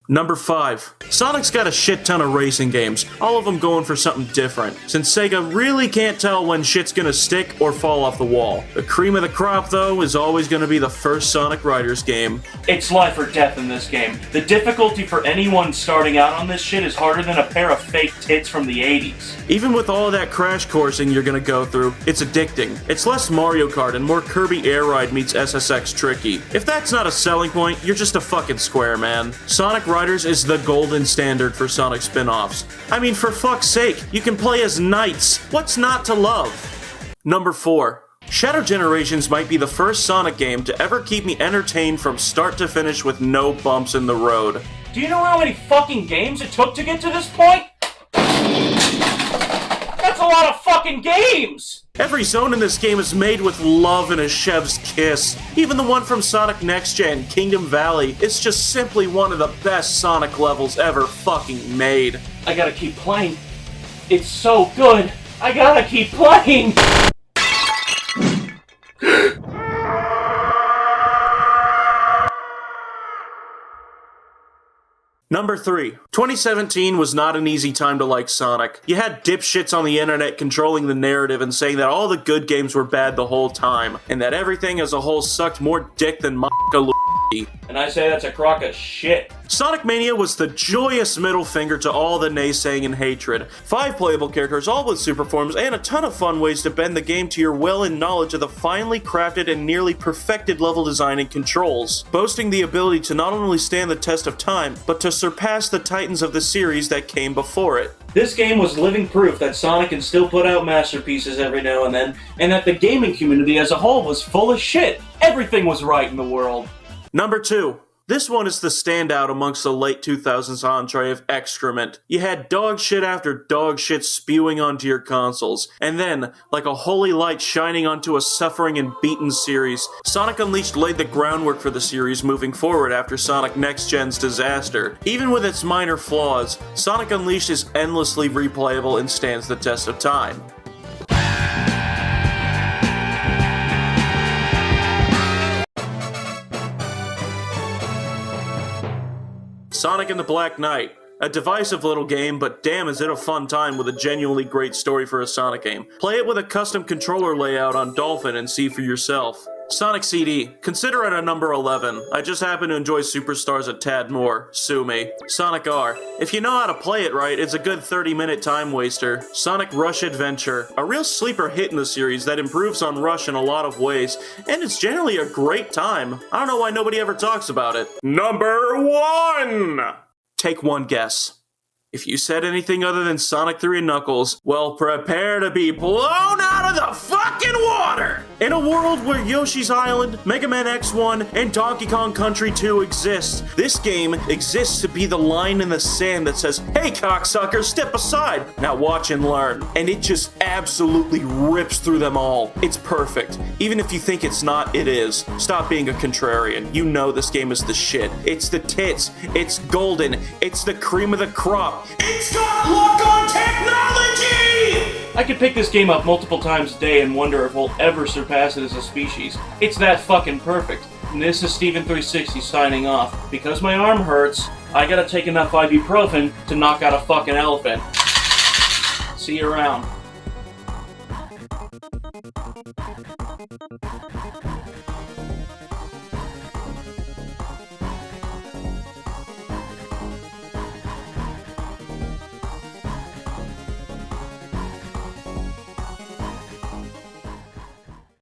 Number 5. Sonic's got a shit ton of racing games, all of them going for something different, since Sega really can't tell when shit's gonna stick or fall off the wall. The cream of the crop, though, is always gonna be the first Sonic Riders game. It's life or death in this game. The difficulty for anyone starting out on this shit is harder than a pair of fake tits from the 80s. Even with all that crash coursing you're gonna go through, it's addicting. It's less Mario Kart and more Kirby Air Ride meets SSX Tricky. If that's not a selling point, you're just a fucking square, man. Sonic Riders is the golden standard for Sonic spin-offs. I mean, for fuck's sake, you can play as knights. What's not to love? Number 4. Shadow Generations might be the first Sonic game to ever keep me entertained from start to finish with no bumps in the road. Do you know how many fucking games it took to get to this point? That's a lot of fucking games! Every zone in this game is made with love and a chef's kiss. Even the one from Sonic Next Gen, Kingdom Valley, is just simply one of the best Sonic levels ever fucking made. I gotta keep playing. It's so good. I gotta keep playing! Number 3. 2017 was not an easy time to like Sonic. You had dipshits on the internet controlling the narrative and saying that all the good games were bad the whole time, and that everything as a whole sucked more dick than And I say that's a crock of shit. Sonic Mania was the joyous middle finger to all the naysaying and hatred. 5 playable characters, all with super forms, and a ton of fun ways to bend the game to your will and knowledge of the finely crafted and nearly perfected level design and controls, boasting the ability to not only stand the test of time, but to surpass the titans of the series that came before it. This game was living proof that Sonic can still put out masterpieces every now and then, and that the gaming community as a whole was full of shit. Everything was right in the world. Number 2. This one is the standout amongst the late 2000s entree of excrement. You had dog shit after dog shit spewing onto your consoles, and then, like a holy light shining onto a suffering and beaten series, Sonic Unleashed laid the groundwork for the series moving forward after Sonic Next Gen's disaster. Even with its minor flaws, Sonic Unleashed is endlessly replayable and stands the test of time. Sonic and the Black Knight. A divisive little game, but damn is it a fun time with a genuinely great story for a Sonic game. Play it with a custom controller layout on Dolphin and see for yourself. Sonic CD. Consider it a number 11. I just happen to enjoy Superstars a tad more. Sue me. Sonic R. If you know how to play it right, it's a good 30-minute time waster. Sonic Rush Adventure. A real sleeper hit in the series that improves on Rush in a lot of ways, and it's generally a great time. I don't know why nobody ever talks about it. Number 1! Take one guess. If you said anything other than Sonic 3 and Knuckles, well, prepare to be blown out of the fucking water! In a world where Yoshi's Island, Mega Man X1, and Donkey Kong Country 2 exist, this game exists to be the line in the sand that says, "Hey cocksucker, step aside, now watch and learn." And it just absolutely rips through them all. It's perfect. Even if you think it's not, it is. Stop being a contrarian. You know this game is the shit. It's the tits. It's golden. It's the cream of the crop. It's got look on technology! I could pick this game up multiple times a day and wonder if we'll ever surpass it as a species. It's that fucking perfect. And this is Stephen360 signing off. Because my arm hurts, I gotta take enough ibuprofen to knock out a fucking elephant. See you around.